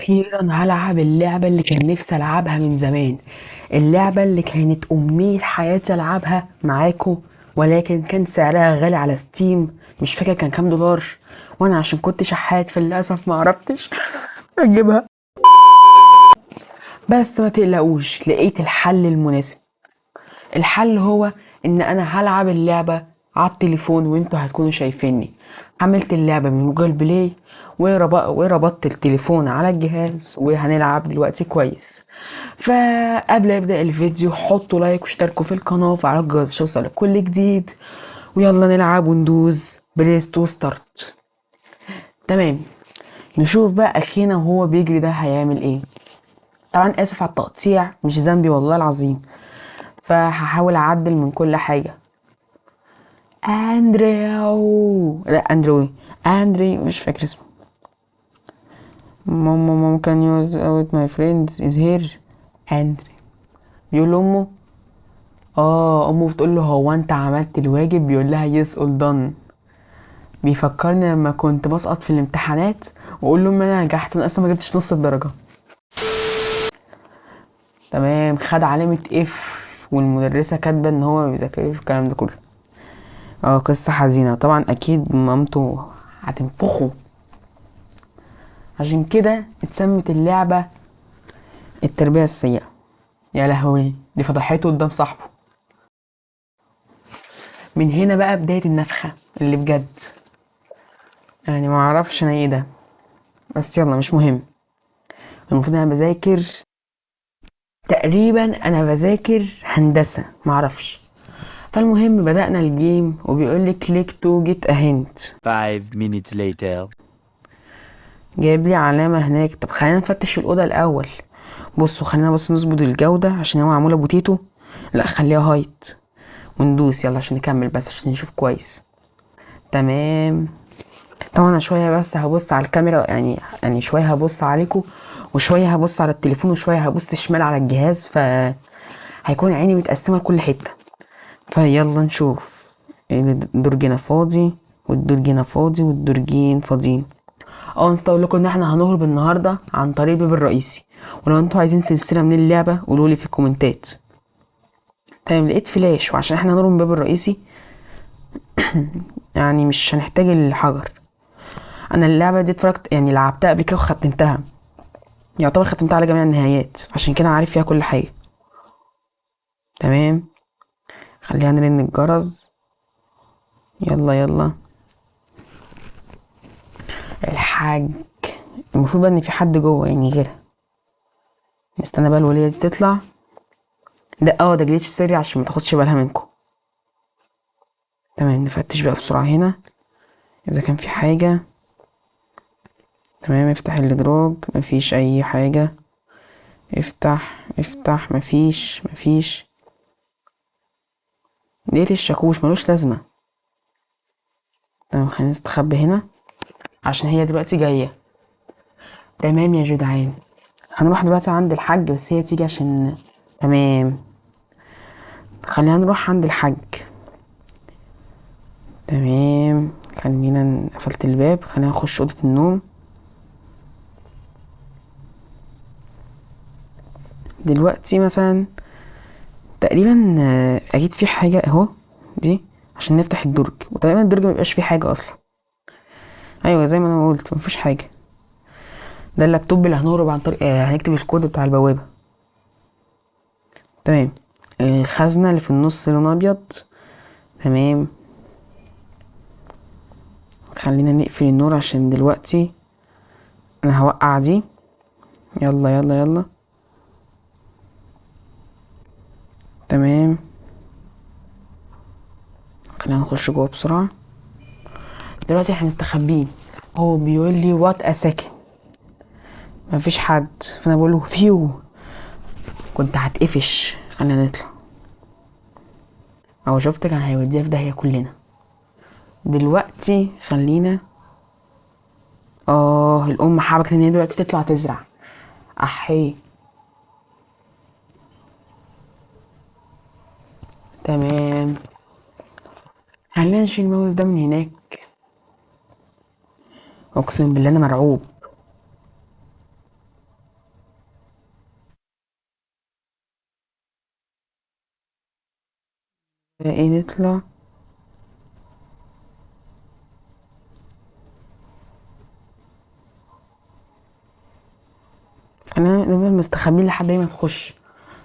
واخيرا هلعب اللعبه اللي كان نفسي العبها من زمان. اللعبه اللي كانت امنيه حياتي العبها معاكم، ولكن كان سعرها غالي على ستيم. مش فاكر كان كام دولار، وانا عشان كنت شحات فللاسف ما عرفتش اجيبها. بس ما تقلقوش، لقيت الحل المناسب. الحل هو ان انا هلعب اللعبة على التليفون وانتوا هتكونوا شايفيني. حملت اللعبة من جوجل بلاي وربطت التليفون على الجهاز وهنلعب دلوقتي كويس. فقبل ابدأ الفيديو حطوا لايك واشتركوا في القناة وفعلوا الجرس عشان يوصلك كل جديد. ويلا نلعب وندوز بريس تو ستارت. تمام، نشوف بقى اخينا وهو بيجري ده هيعمل ايه. طبعا اسف على التقطيع، مش ذنبي والله العظيم. فهحاول اعدل من كل حاجة. اندريو، لا اندرو، اندري مش فاكر اسمه. ماما كان يوز اوت ماي فريندز از هير. اندري بيقول لامه. امه بتقول له هو انت عملت الواجب؟ بيقول لها يس اول دان. بيفكرني لما كنت بسقط في الامتحانات واقول له انا نجحت وانا اصلا ما جبتش نص الدرجه. تمام، خد علامه اف والمدرسه كاتبه ان هو ما بيذاكرش الكلام ده كله. قصه حزينه طبعا، اكيد مامته هتنفخه. عشان كده اتسمت اللعبة التربية السيئة. يا لهوي، دي فضحته قدام صاحبه. من هنا بقى بداية النفخة اللي بجد. يعني ما اعرفش انا ايه ده، بس يلا مش مهم. المفروض انا بذاكر، تقريبا انا بذاكر هندسة، ما اعرفش. فالمهم بدأنا الجيم وبيقول لي كليك تو جيت اهنت. 5 minutes later. جايب لي علامة هناك. طب خلينا نفتش الأوضة الأول. بصوا خلينا بس نظبط الجودة عشان هو معمولة بوتيتو. لا خليها هايت وندوس يلا عشان نكمل، بس عشان نشوف كويس. تمام. طبعا انا شويه بس هبص على الكاميرا، يعني شويه هبص عليكم وشويه هبص على التليفون وشويه هبص شمال على الجهاز، هيكون عيني متقسمه لكل حته. فيلا نشوف. الدرجين فاضي والدرجين فاضي والدرجين فاضيين. نسيت اقول لكم ان احنا هنهرب النهارده عن طريق الباب الرئيسي. ولو انتوا عايزين سلسله من اللعبه قولوا لي في الكومنتات. تمام، لقيت فلاش، وعشان احنا هنهرب من الباب الرئيسي يعني مش هنحتاج الحجر. انا اللعبه دي اتفرجت، يعني لعبتها قبل كده وختمتها، يعتبر ختمتها على جميع النهايات، عشان كده عارف فيها كل حاجه. تمام، خلينا نرن الجرس. يلا يلا الحاج. المفروض بقى ان في حد جوه يعني غيرها. نستنى بقى الوليه دي تطلع. ده جليتش سري عشان ما تاخدش بالها منكم. تمام، نفتش بقى بسرعه هنا اذا كان في حاجه. تمام، افتح الادراج، مفيش اي حاجه. افتح افتح، مفيش. لقيت الشاكوش ملوش لازمه. تمام، خلينا نستخبى هنا عشان هي دلوقتي جايه. تمام يا جدعان، هنروح دلوقتي عند الحاج بس هي تيجي عشان. تمام، خلينا نروح عند الحاج. تمام، خلينا قفلت الباب، خلينا نخش اوضه النوم. دلوقتي مثلا تقريبا اكيد في حاجه اهو دي عشان نفتح الدرج، وتقريبا الدرج مبيبقاش فيه حاجه اصلا. ايوه زي ما انا قلت مفيش حاجه. ده اللابتوب اللي هنهرب عن طريق هنكتب الكود بتاع البوابه. تمام، الخزنه اللي في النص لون ابيض. تمام، خلينا نقفل النور عشان دلوقتي انا هوقع دي. يلا يلا يلا. تمام، خلينا نخش جوه بسرعه. دلوقتي احنا مستخبين. هو بيقول لي وات اساكن، مفيش حد. فانا بقول له فيو، كنت هتقفش. خلينا نطلع. اهو شفت كان هيوديها في داهيه كلنا. دلوقتي خلينا. الام حبكت ان هي دلوقتي تطلع تزرع. احي. تمام، خلينا نشيل الماوس ده من هناك. اقسم بالله انا مرعوب. ايه نطلع. انا نفضل مستخبين لحد ما تخش.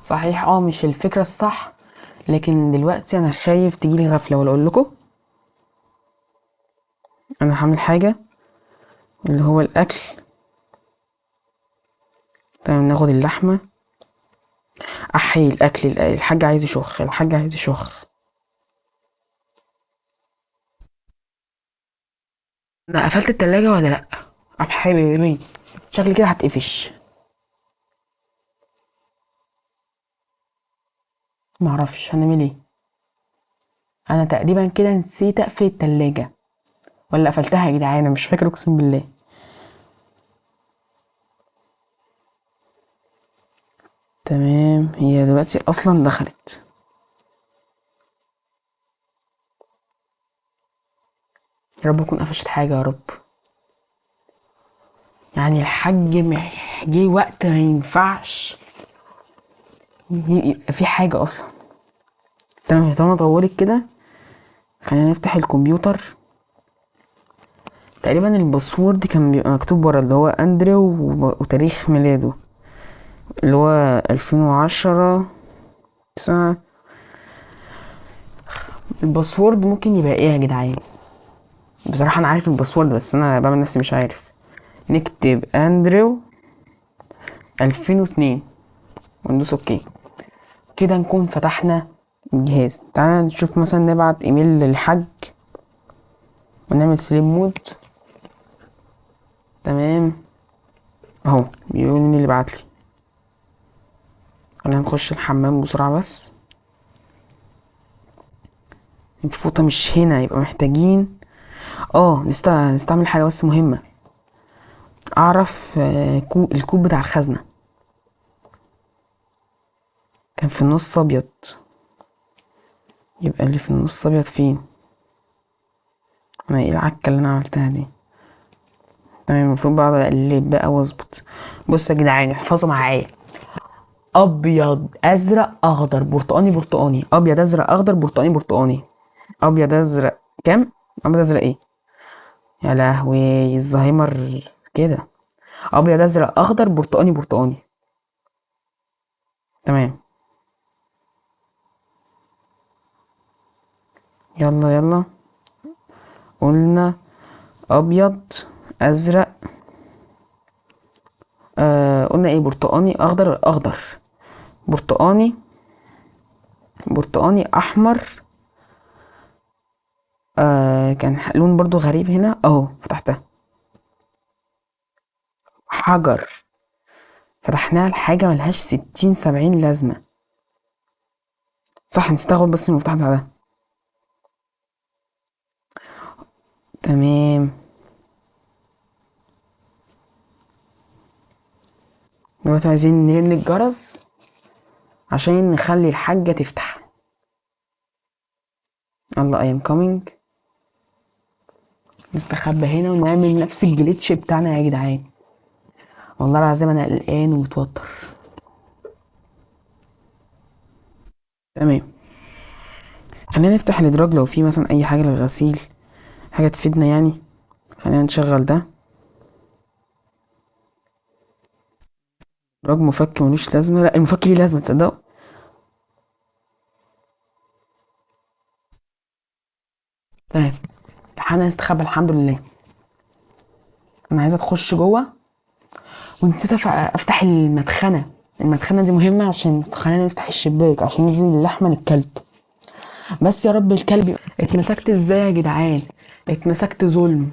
صحيح مش الفكرة الصح، لكن دلوقتي انا خايف تجيلي غفلة. ولا اقول لكم انا هعمل حاجة اللي هو الاكل. تمام، ناخد اللحمة. احيي الاكل، الحاج عايز يشخ، الحاج عايز يشخ. انا قفلت التلاجة ولا لا؟ ابحي بيبي، شكلي كده هتقفش. معرفش هنعمل ايه. انا تقريبا كده نسيت اقفل التلاجة، ولا قفلتها يا جدعان؟ انا مش فاكر اقسم بالله. تمام، هي دلوقتي اصلا دخلت. يا رب اكون قفشت حاجة، يا رب. يعني الحاج جه وقت ما ينفعش يبقى في حاجة اصلا. تمام، هي طالما طولت كده خلينا نفتح الكمبيوتر. تقريبا الباسورد كان بيبقى مكتوب ورا اللي هو اندرو وتاريخ ميلاده اللي هو 2010 9. الباسورد ممكن يبقى ايه يا جدعان؟ بصراحة انا عارف الباسورد بس انا بعمل نفسي مش عارف. نكتب اندرو 2002 وندوس اوكي. كده نكون فتحنا الجهاز. تعالى نشوف مثلا نبعت ايميل للحاج ونعمل سليم مود. تمام اهو بيقول مين اللي بعتلي. خلينا نخش الحمام بسرعة بس. الفوطة مش هنا، يبقى محتاجين نستعمل حاجة بس مهمة. اعرف الكوب بتاع الخزنة كان في النص ابيض. يبقى اللي في النص ابيض فين؟ انا ايه العكة اللي انا عملتها دي؟ تمام، المفروض بقعد اقلب بقى واظبط. بصوا يا جدعان احفظوا معايا: ابيض ازرق اخضر برتقاني برتقاني، ابيض ازرق اخضر برتقاني برتقاني. ابيض ازرق كام؟ ابيض ازرق ايه يا لهوي الزهايمر كده. ابيض ازرق اخضر برتقاني برتقاني. تمام، يلا يلا. قلنا ابيض ازرق قلنا ايه؟ برتقاني اخضر اخضر برتقاني برتقاني احمر. كان لون برضو غريب هنا اهو فتحتها. حجر، فتحناها لحاجة ملهاش 60 70 لازمة. صح، نسيت اخد بس المفتاح ده. تمام، دلوقتي عايزين نرن الجرس عشان نخلي الحاجة تفتح. يلا I am coming. نستخبى هنا ونعمل نفس الجليتش بتاعنا يا جدعان. والله العظيم انا قلقان ومتوتر. تمام، خلينا نفتح الادراج لو في مثلا اي حاجة للغسيل، حاجة تفيدنا يعني. خلينا نشغل ده. ادراج مفك ملوش لازمة، لا المفك ليه لازمة تصدقوا. تمام، لحقنا نستخبى الحمد لله. انا عايزة تخش جوه ونسيت افتح المدخنة. المدخنة دي مهمة عشان خلينا نفتح الشباك عشان ننزل اللحمة للكلب. بس يا رب الكلب. اتمسكت ازاي يا جدعان؟ اتمسكت ظلم،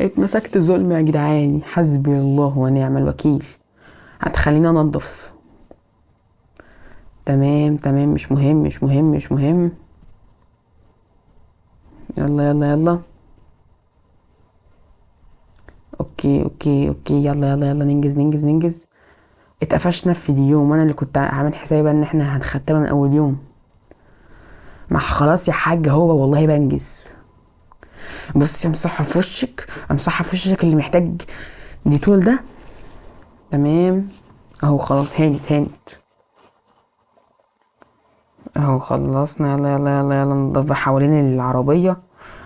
اتمسكت ظلم يا جدعان. حسبي الله ونعم الوكيل. هتخليني انضف. تمام تمام، مش مهم مش مهم مش مهم. يلا يلا يلا. اوكي اوكي اوكي، يلا يلا يلا ننجز ننجز ننجز. اتقفشنا في اليوم وانا اللي كنت عامل حسابي ان احنا هنختمها من اول يوم. ما خلاص يا حاج هو والله بنجز. بصي امسحها في وشك، امسحها في وشك اللي محتاج ديتول ده. تمام اهو خلاص هانت هانت. اهو خلصنا. يلا يلا يلا يلا نضف حوالين العربية.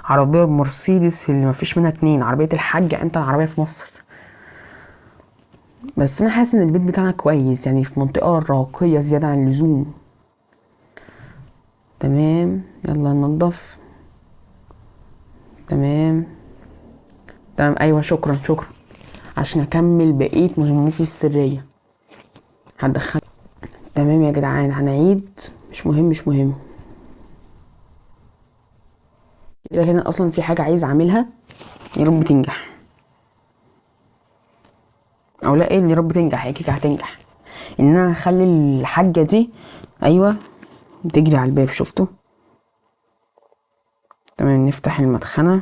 عربية مرسيدس اللي مفيش منها اتنين، عربية الحاج انت عربية في مصر. بس انا حاسس ان البيت بتاعنا كويس، يعني في منطقة راقية زيادة عن اللزوم. تمام يلا ننضف. تمام تمام ايوه شكرا شكرا. عشان اكمل بقية مهمتي السرية هتدخل. تمام يا جدعان هنعيد. مش مهم مش مهم. كده كده اصلا في حاجة عايز اعملها، يا رب تنجح. او لا ايه اللي يا رب تنجح، هي كده هتنجح. ان انا اخلي الحاجة دي، ايوه بتجري على الباب شفته. تمام نفتح المدخنة.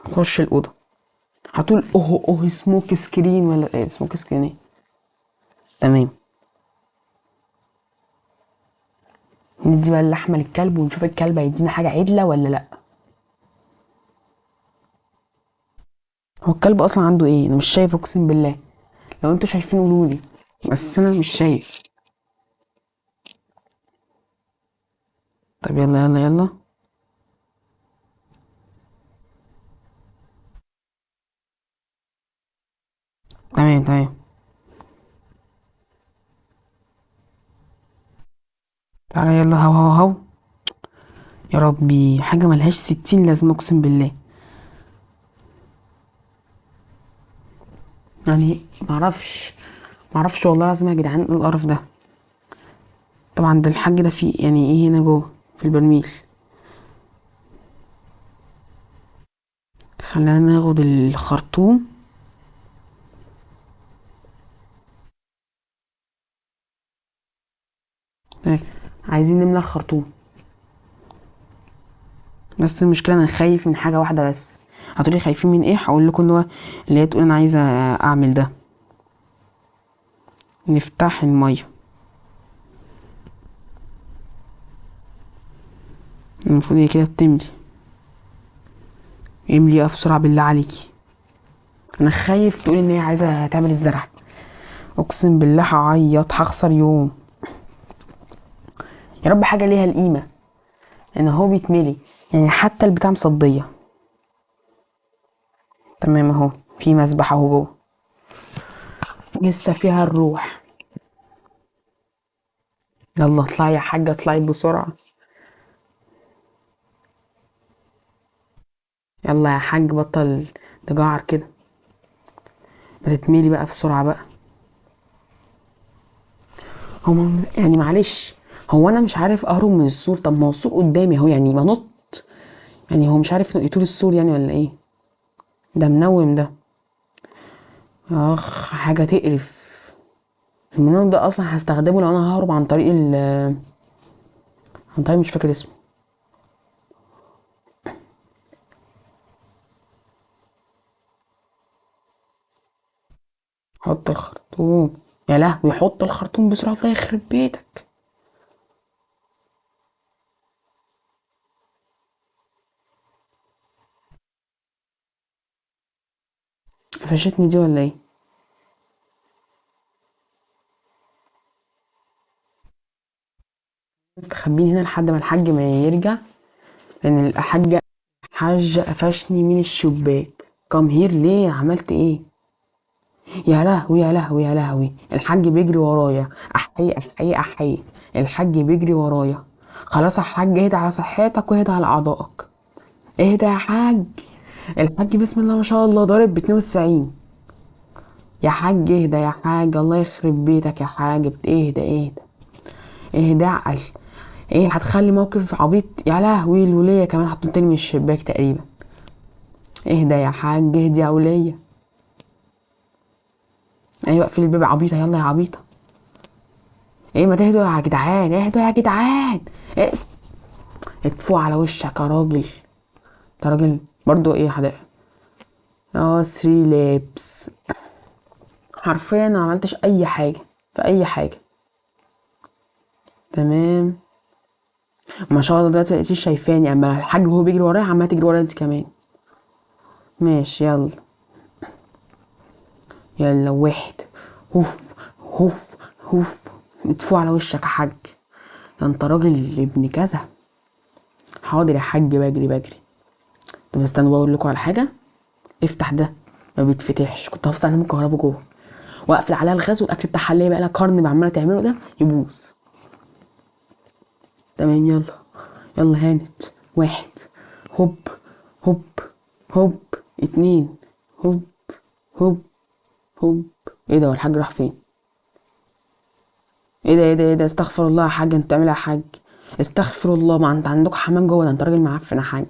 نخش الأوضة. هتقول اوه اوه سموك سكرين ولا ايه؟ سموك سكرين ايه؟ تمام. ندي بقى اللحمة للكلب ونشوف الكلب هيدينا حاجة عدلة ولا لأ. هو الكلب أصلا عنده ايه؟ أنا مش شايف أقسم بالله. لو انتوا شايفين قولولي، بس أنا مش شايف. طب يلا يلا يلا. تمام تمام. تعالى يلا هو هو هو. يا ربي حاجة ملهاش 60 لازمة أقسم بالله. يعني معرفش والله لازم يا جدعان ايه القرف ده. طبعا ده الحاج ده فيه يعني ايه هنا جوه في البرميل. خلينا ناخد الخرطوم. إيه، عايزين نملى الخرطوم. بس المشكلة انا خايف من حاجة واحدة بس. هتقولي خايفين من ايه؟ هقول لكم اللي هي تقول انا عايزة اعمل ده. نفتح المية. المفروض هي كده بتملي. املي بقى بسرعة بالله عليكي. انا خايف تقولي ان هي عايزة تعمل الزرع. اقسم بالله هعيط هخسر يوم. يا رب حاجة ليها القيمة ان هو بيتملي، يعني حتى البتاع مصدية. تمام اهو. في مسبح اهو جوه، لسه فيها الروح. يلا اطلعي يا حاجة اطلعي بسرعة. يلا يا حاج بطل تجعر كده. ما تتملي بقى بسرعة بقى. هو يعني معلش، هو انا مش عارف اهرب من السور؟ طب ما هو السور قدامي اهو، يعني ما نط. يعني هو مش عارف يطول السور يعني ولا ايه؟ ده منوم ده. اخ حاجة تقرف. المنوم ده اصلا هستخدمه لو انا ههرب عن طريق عن طريق مش فاكر اسمه. حط الخرطوم. يا لهوي حط الخرطوم بسرعة الله يخرب بيتك. قفشتني دي ولا ايه؟ مستخبين هنا لحد ما الحاج ما يرجع، لان الحاج قفشني من الشباك. كام هير ليه؟ عملت ايه؟ يا لهوي يا لهوي يا لهوي الحاج بيجري ورايا. احيي احيي احيي. الحاج بيجري ورايا. خلاص يا حاج اهدى على صحتك واهدى على اعضائك. اهدى يا حاج. الحاج بسم الله ما شاء الله ضارب ب 92. يا حاج اهدى يا حاج الله يخرب بيتك يا حاج اهدى اهدى. اهدى عقل. ايه هتخلي موقف عبيط؟ يا لهوي الولية كمان حطتني من الشباك تقريبا. اهدى يا حاج اهدي يا ولية. ايوه اقفلي الباب عبيطة يلا يا عبيطة. ايه ما تهدوا يا جدعان اهدوا يا جدعان. إيه اتفوا على وشك يا راجل. ده راجل برضو ايه حدائق. اه 3 لابس. حرفيا ما عملتش اي حاجة في اي حاجة. تمام. ما شاء الله دلوقتي مبقتيش شايفاني، اما الحاج وهو بيجري ورايا عمالة تجري ورايا انت كمان. ماشي يلا. يلا واحد. هوف هوف هوف. ادفوا على وشك يا حاج، ده انت راجل ابن كذا. حاضر يا حاج، بجري بجري. طب استنوا بقول لكم على حاجه، افتح ده، ما بيتفتحش. كنت هفصل عليهم الكهرباء جوه واقفل عليها الغاز، والاكل بتاعها اللي هي بقى لها قرن عماله تعمله ده يبوظ. تمام يلا. يلا هانت. واحد. هوب هوب هوب. اتنين. هوب هوب هوب. ايه ده، هو الحاج راح فين؟ ايه ده ايه ده ايه ده، استغفر الله يا حاج، انت بتعملها يا حاج؟ استغفر الله، ما انت عندك حمام جوه، ده انت راجل معفن يا حاج.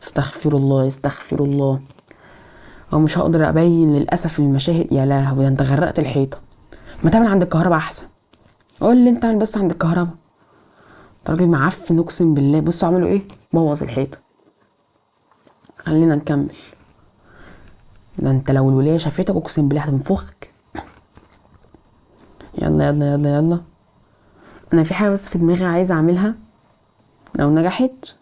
استغفر الله استغفر الله. هو مش هقدر ابين للاسف المشاهد، يا لهوي ده انت غرقت الحيطه. ما تعمل عند الكهرباء احسن. قول لي انت اعمل بس عند الكهرباء. انت راجل معفن اقسم بالله. بصوا عملوا ايه، بوظ الحيطه. خلينا نكمل. ده انت لو الولايه شافتك اقسم بالله هتنفخك. يلا يلا يلا يلا. انا في حاجه بس في دماغي عايزه اعملها، لو نجحت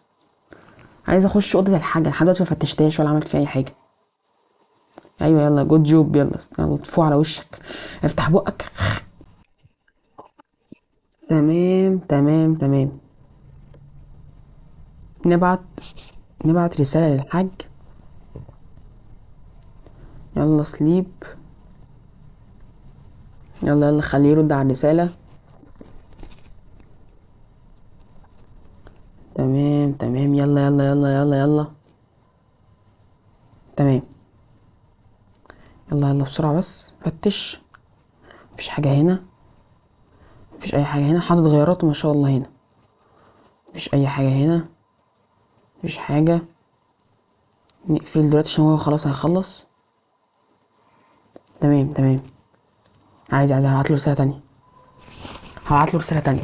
عايزه اخش اوضه الحاجه. لحد دلوقتي ما فتشتهاش ولا عملت فيها اي حاجه. ايوه يلا جود جوب. يلا يلا طفو على وشك، افتح بقك. تمام تمام تمام. نبعت نبعت رساله للحاج. يلا سليب. يلا يلا خليه يرد على الرساله. تمام تمام يلا يلا يلا يلا يلا. تمام. يلا يلا بسرعه بس فتش. مفيش حاجه هنا، مفيش اي حاجه هنا. حاطط غياراته ما شاء الله هنا. مفيش اي حاجه هنا، مفيش حاجه. نقفل دلوقتي عشان هو خلاص هيخلص. تمام تمام. عايز هبعتله رساله تانية. هبعتله رساله تانية.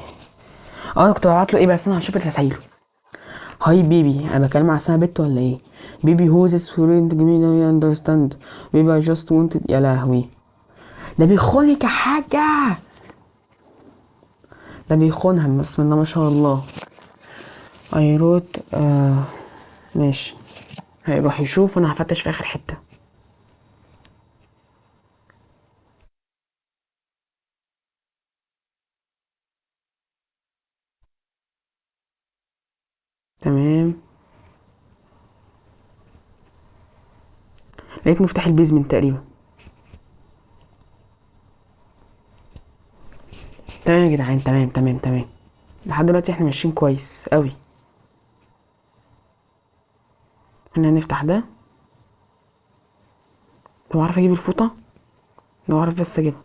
اه انا كنت ببعت له ايه، بس انا هشوف الرسايل. هاي بيبي، انا بكلم على اسمها بنت ولا ايه؟ بيبي هو ذس فورنت جميل اندرستاند. بيبي اي جاست وانتد. يا لهوي ده بيخونك يا حاجه. ده بيخونها بسم الله ما شاء الله. اي روت ماشي. هيروح يشوف وانا هفتش في اخر حته. تمام. لقيت مفتاح البيزمنت تقريبا. تمام يا جدعان، تمام تمام تمام. لحد دلوقتي احنا ماشيين كويس قوي. احنا هنفتح ده. طب اعرف اجيب الفوطه؟ لو اعرف بس اجيبها.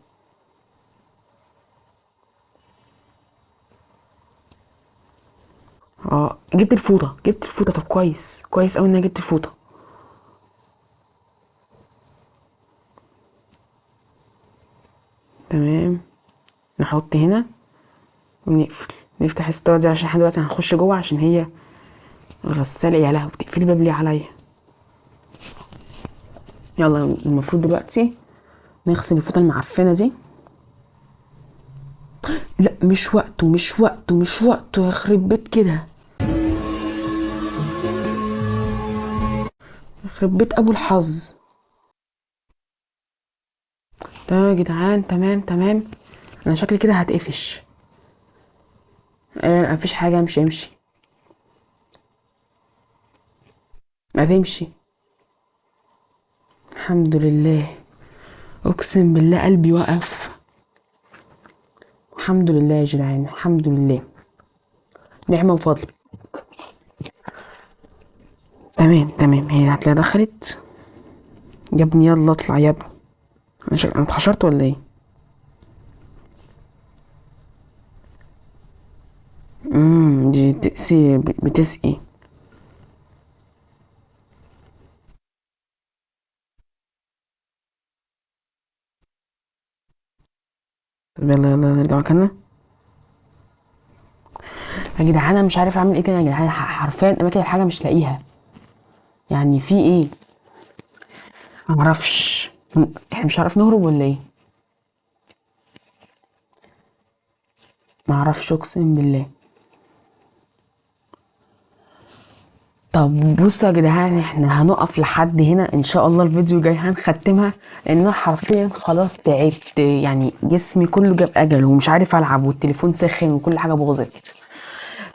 اه جبت الفوطه جبت الفوطه. طب كويس كويس قوي ان انا جبت الفوطه. تمام. نحط هنا ونقفل. نفتح الستاره دي عشان احنا دلوقتي هنخش جوه، عشان هي الغساله. يا لهوي بتقفلي الباب ليه عليا؟ يلا المفروض دلوقتي نغسل الفوطه المعفنه دي. لا مش وقته مش وقته مش وقته، يخرب بيت كده. يخرب بيت ابو الحظ. تمام يا جدعان تمام تمام. انا شكلي كده هتقفش. مفيش حاجه. امشي امشي. ما تمشي. الحمد لله. اقسم بالله قلبي وقف. الحمد لله يا جدعان الحمد لله. نعمه وفضل. تمام تمام. هي هتلاقي دخلت. يا ابني يلا اطلع يا ابني. انا اتحشرت ولا ايه؟ دي بتسقي. طب يلا يلا نرجع مكاننا. يا جدعان انا مش عارف اعمل ايه تاني يا جدعان. حرفيا اماكن الحاجه مش لاقيها. يعني في ايه؟ معرفش. احنا مش عارف نهرب ولا ايه؟ معرفش اقسم بالله. طب بصوا يا جدعان، احنا هنقف لحد هنا، ان شاء الله الفيديو الجاي هنختمها، لان انا حرفيا خلاص تعبت، يعني جسمي كله جاب اجل ومش عارف العب والتليفون سخن وكل حاجه باظت.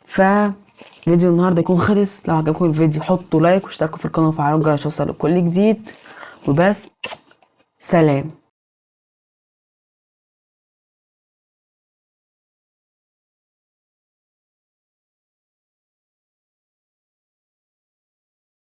فيديو النهارده يكون خلص. لو عجبكم الفيديو حطوا لايك واشتركوا في القناه وفعلوا الجرس عشان يوصلوا كل جديد. وبس، سلام.